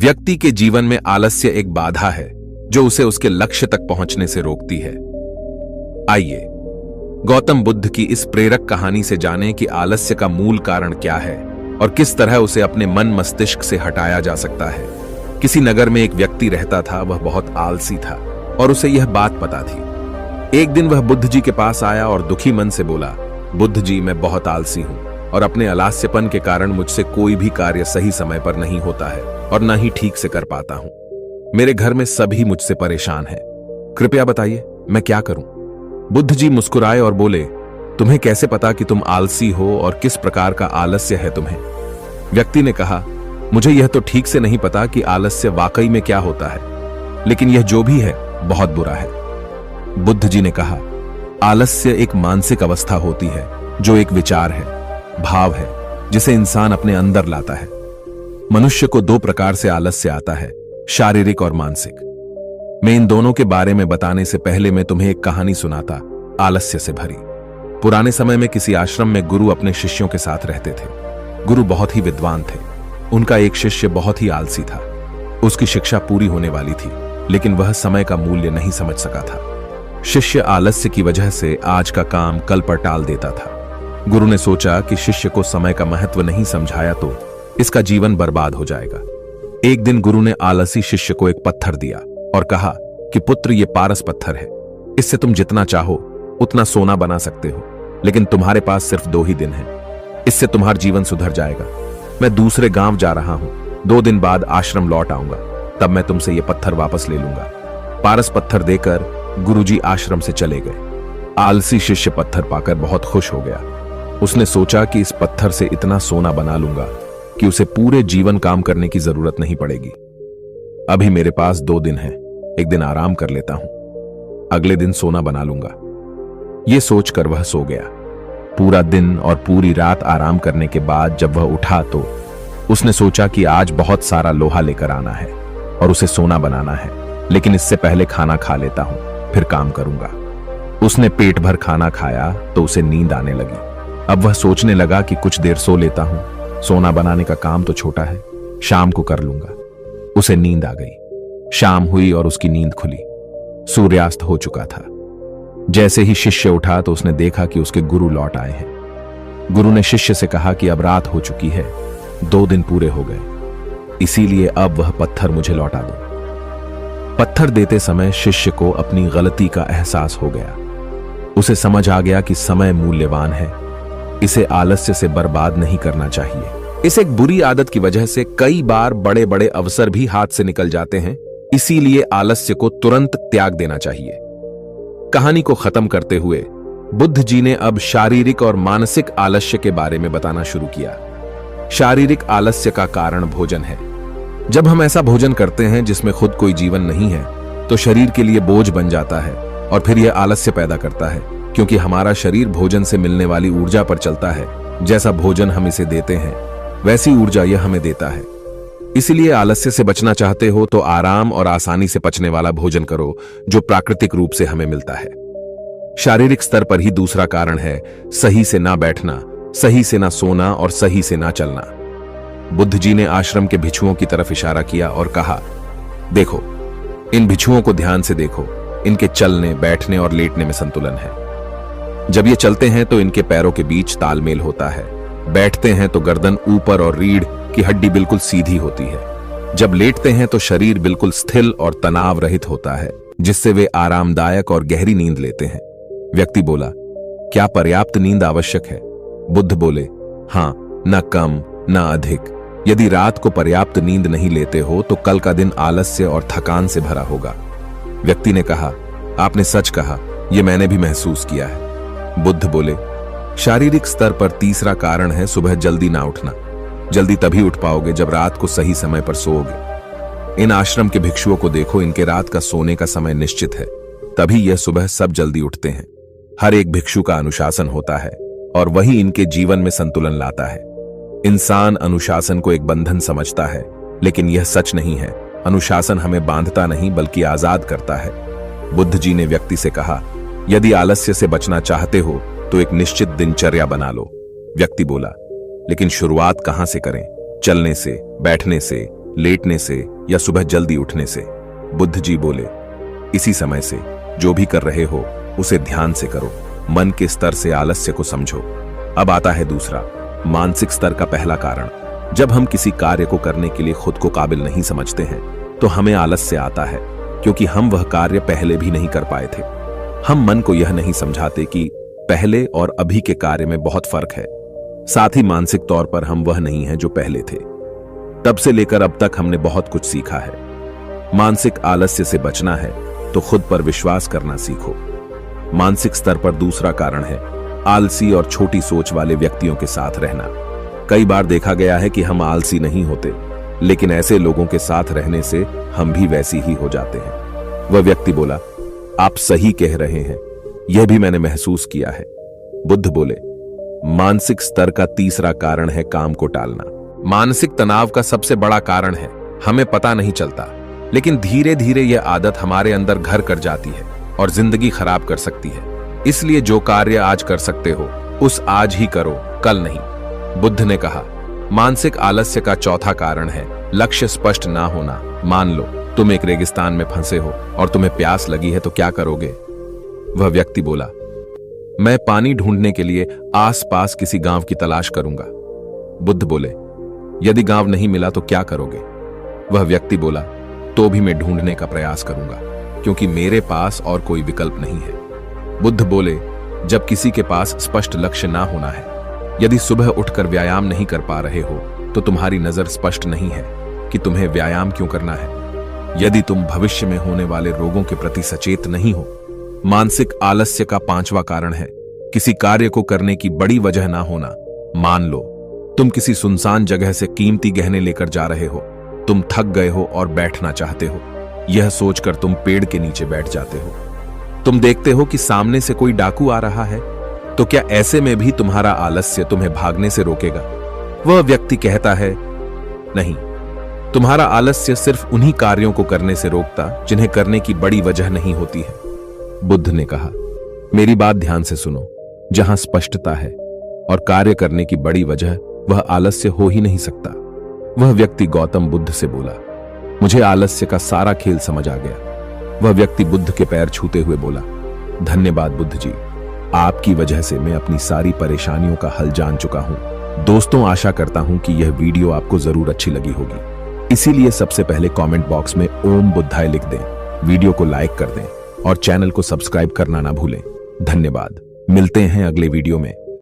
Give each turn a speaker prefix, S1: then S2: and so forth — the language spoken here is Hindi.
S1: व्यक्ति के जीवन में आलस्य एक बाधा है जो उसे उसके लक्ष्य तक पहुंचने से रोकती है। आइए गौतम बुद्ध की इस प्रेरक कहानी से जानें कि आलस्य का मूल कारण क्या है और किस तरह उसे अपने मन मस्तिष्क से हटाया जा सकता है। किसी नगर में एक व्यक्ति रहता था। वह बहुत आलसी था और उसे यह बात पता थी। एक दिन वह बुद्ध जी के पास आया और दुखी मन से बोला, बुद्ध जी, मैं बहुत आलसी हूं और अपने आलस्यपन के कारण मुझसे कोई भी कार्य सही समय पर नहीं होता है और न ही ठीक से कर पाता हूं। मेरे घर में सभी मुझसे परेशान हैं। कृपया बताइए मैं क्या करूं? बुद्ध जी मुस्कुराए और बोले, तुम्हें कैसे पता कि तुम आलसी हो और किस प्रकार का आलस्य है तुम्हें? व्यक्ति ने कहा, मुझे यह तो ठीक से नहीं पता कि आलस्य वाकई में क्या होता है, लेकिन यह जो भी है बहुत बुरा है। बुद्ध जी ने कहा, आलस्य एक मानसिक अवस्था होती है जो एक विचार है, भाव है, जिसे इंसान अपने अंदर लाता है। मनुष्य को दो प्रकार से आलस्य आता है, शारीरिक और मानसिक। मैं इन दोनों के बारे में बताने से पहले मैं तुम्हें एक कहानी सुनाता, आलस्य से भरी। पुराने समय में किसी आश्रम में गुरु अपने शिष्यों के साथ रहते थे। गुरु बहुत ही विद्वान थे। उनका एक शिष्य बहुत ही आलसी था। उसकी शिक्षा पूरी होने वाली थी, लेकिन वह समय का मूल्य नहीं समझ सका था। शिष्य आलस्य की वजह से आज का काम कल पर टाल देता था। गुरु ने सोचा कि शिष्य को समय का महत्व नहीं समझाया तो इसका जीवन बर्बाद हो जाएगा। एक दिन गुरु ने आलसी शिष्य को एक पत्थर दिया और कहा कि पुत्र, ये पारस पत्थर है। इससे तुम जितना चाहो उतना सोना बना सकते हो, लेकिन तुम्हारे पास सिर्फ 2 ही दिन है। इससे तुम्हारा जीवन सुधर जाएगा। मैं दूसरे गांव जा रहा हूं। 2 दिन बाद आश्रम लौट आऊंगा, तब मैं तुमसे यह पत्थर वापस ले लूंगा। पारस पत्थर देकर गुरुजी आश्रम से चले गए। आलसी शिष्य पत्थर पाकर बहुत खुश हो गया। उसने सोचा कि इस पत्थर से इतना सोना बना लूंगा कि उसे पूरे जीवन काम करने की जरूरत नहीं पड़ेगी। अभी मेरे पास 2 दिन है, एक दिन आराम कर लेता हूं, अगले दिन सोना बना लूंगा। यह सोचकर वह सो गया। पूरा दिन और पूरी रात आराम करने के बाद जब वह उठा तो उसने सोचा कि आज बहुत सारा लोहा लेकर आना है और उसे सोना बनाना है, लेकिन इससे पहले खाना खा लेता हूं, फिर काम करूंगा। उसने पेट भर खाना खाया तो उसे नींद आने लगी। अब वह सोचने लगा कि कुछ देर सो लेता हूं, सोना बनाने का काम तो छोटा है, शाम को कर लूंगा। उसे नींद आ गई। शाम हुई और उसकी नींद खुली। सूर्यास्त हो चुका था। जैसे ही शिष्य उठा तो उसने देखा कि उसके गुरु लौट आए हैं। गुरु ने शिष्य से कहा कि अब रात हो चुकी है, 2 दिन पूरे हो गए, इसीलिए अब वह पत्थर मुझे लौटा दो। पत्थर देते समय शिष्य को अपनी गलती का एहसास हो गया। उसे समझ आ गया कि समय मूल्यवान है, इसे आलस्य से बर्बाद नहीं करना चाहिए। इस एक बुरी आदत की वजह से कई बार बड़े बड़े अवसर भी हाथ से निकल जाते हैं, इसीलिए आलस्य को तुरंत त्याग देना चाहिए। कहानी को खत्म करते हुए बुद्ध जी ने अब शारीरिक और मानसिक आलस्य के बारे में बताना शुरू किया। शारीरिक आलस्य का कारण भोजन है। जब हम ऐसा भोजन करते हैं जिसमें खुद कोई जीवन नहीं है तो शरीर के लिए बोझ बन जाता है और फिर यह आलस्य पैदा करता है, क्योंकि हमारा शरीर भोजन से मिलने वाली ऊर्जा पर चलता है। जैसा भोजन हम इसे देते हैं वैसी ऊर्जा यह हमें देता है। इसलिए आलस्य से बचना चाहते हो तो आराम और आसानी से पचने वाला भोजन करो जो प्राकृतिक रूप से हमें मिलता है। शारीरिक स्तर पर ही दूसरा कारण है सही से ना बैठना, सही से ना सोना और सही से ना चलना। बुद्ध जी ने आश्रम के भिक्षुओं की तरफ इशारा किया और कहा, देखो, इन भिक्षुओं को ध्यान से देखो। इनके चलने, बैठने और लेटने में संतुलन है। जब ये चलते हैं तो इनके पैरों के बीच तालमेल होता है। बैठते हैं तो गर्दन ऊपर और रीढ़ की हड्डी बिल्कुल सीधी होती है। जब लेटते हैं तो शरीर बिल्कुल स्थिर और तनाव रहित होता है, जिससे वे आरामदायक और गहरी नींद लेते हैं। व्यक्ति बोला, क्या पर्याप्त नींद आवश्यक है? बुद्ध बोले, हाँ, न कम न अधिक। यदि रात को पर्याप्त नींद नहीं लेते हो तो कल का दिन आलस्य और थकान से भरा होगा। व्यक्ति ने कहा, आपने सच कहा, यह मैंने भी महसूस किया है। बुद्ध बोले, शारीरिक स्तर पर तीसरा कारण है सुबह जल्दी ना उठना। जल्दी तभी उठ पाओगे जब रात को सही समय पर सोओगे। इन आश्रम के भिक्षुओं को देखो, इनके रात का सोने का समय निश्चित है, तभी यह सुबह सब जल्दी उठते हैं। हर एक भिक्षु का अनुशासन होता है और वही इनके जीवन में संतुलन लाता है। इंसान अनुशासन को एक बंधन समझता है, लेकिन यह सच नहीं है। अनुशासन हमें बांधता नहीं बल्कि आजाद करता है। बुद्ध जी ने व्यक्ति से कहा, यदि आलस्य से बचना चाहते हो तो एक निश्चित दिनचर्या बना लो। व्यक्ति बोला, लेकिन शुरुआत कहां से करें? चलने से, बैठने से, लेटने से या सुबह जल्दी उठने से? बुद्ध जी बोले, इसी समय से। जो भी कर रहे हो उसे ध्यान से करो, मन के स्तर से आलस्य को समझो। अब आता है दूसरा, मानसिक स्तर का पहला कारण। जब हम किसी कार्य को करने के लिए खुद को काबिल नहीं समझते हैं तो हमें आलस्य आता है, क्योंकि हम वह कार्य पहले भी नहीं कर पाए थे। हम मन को यह नहीं समझाते कि पहले और अभी के कार्य में बहुत फर्क है। साथ ही मानसिक तौर पर हम वह नहीं हैं जो पहले थे। तब से लेकर अब तक हमने बहुत कुछ सीखा है। मानसिक आलस्य से बचना है तो खुद पर विश्वास करना सीखो। मानसिक स्तर पर दूसरा कारण है आलसी और छोटी सोच वाले व्यक्तियों के साथ रहना। कई बार देखा गया है कि हम आलसी नहीं होते, लेकिन ऐसे लोगों के साथ रहने से हम भी वैसी ही हो जाते हैं। वह व्यक्ति बोला, आप सही कह रहे हैं, यह भी मैंने महसूस किया है। बुद्ध बोले, मानसिक स्तर का तीसरा कारण है काम को टालना। मानसिक तनाव का सबसे बड़ा कारण है हमें पता नहीं चलता, लेकिन धीरे धीरे यह आदत हमारे अंदर घर कर जाती है और जिंदगी खराब कर सकती है। इसलिए जो कार्य आज कर सकते हो उस आज ही करो, कल नहीं। बुद्ध ने कहा, मानसिक आलस्य का चौथा कारण है लक्ष्य स्पष्ट ना होना। मान लो तुम एक रेगिस्तान में फंसे हो और तुम्हें प्यास लगी है, तो क्या करोगे? वह व्यक्ति बोला, मैं पानी ढूंढने के लिए आसपास किसी गांव की तलाश करूंगा। बुद्ध बोले, यदि गांव नहीं मिला तो क्या करोगे? वह व्यक्ति बोला, तो भी मैं ढूंढने का प्रयास करूंगा, क्योंकि मेरे पास और कोई विकल्प नहीं है। बुद्ध बोले, जब किसी के पास स्पष्ट लक्ष्य ना होना है, यदि सुबह उठकर व्यायाम नहीं कर पा रहे हो तो तुम्हारी नजर स्पष्ट नहीं है कि तुम्हें व्यायाम क्यों करना है। यदि तुम भविष्य में होने वाले रोगों के प्रति सचेत नहीं हो। मानसिक आलस्य का पांचवा कारण है किसी कार्य को करने की बड़ी वजह ना होना। मान लो तुम किसी सुनसान जगह से कीमती गहने लेकर जा रहे हो, तुम थक गए हो और बैठना चाहते हो। यह सोचकर तुम पेड़ के नीचे बैठ जाते हो। तुम देखते हो कि सामने से कोई डाकू आ रहा है, तो क्या ऐसे में भी तुम्हारा आलस्य तुम्हें भागने से रोकेगा? वह व्यक्ति कहता है, नहीं, तुम्हारा आलस्य सिर्फ उन्हीं कार्यों को करने से रोकता जिन्हें करने की बड़ी वजह नहीं होती है। बुद्ध ने कहा, मेरी बात ध्यान से सुनो। जहां स्पष्टता है और कार्य करने की बड़ी वजह, वह आलस्य हो ही नहीं सकता। वह व्यक्ति गौतम बुद्ध से बोला, मुझे आलस्य का सारा खेल समझ आ गया। वह व्यक्ति बुद्ध के पैर छूते हुए बोला, धन्यवाद बुद्ध जी, आपकी वजह से मैं अपनी सारी परेशानियों का हल जान चुका हूं। दोस्तों, आशा करता हूं कि यह वीडियो आपको जरूर अच्छी लगी होगी। इसीलिए सबसे पहले कमेंट बॉक्स में ओम बुद्धाय लिख दें, वीडियो को लाइक कर दें और चैनल को सब्सक्राइब करना ना भूलें। धन्यवाद। मिलते हैं अगले वीडियो में।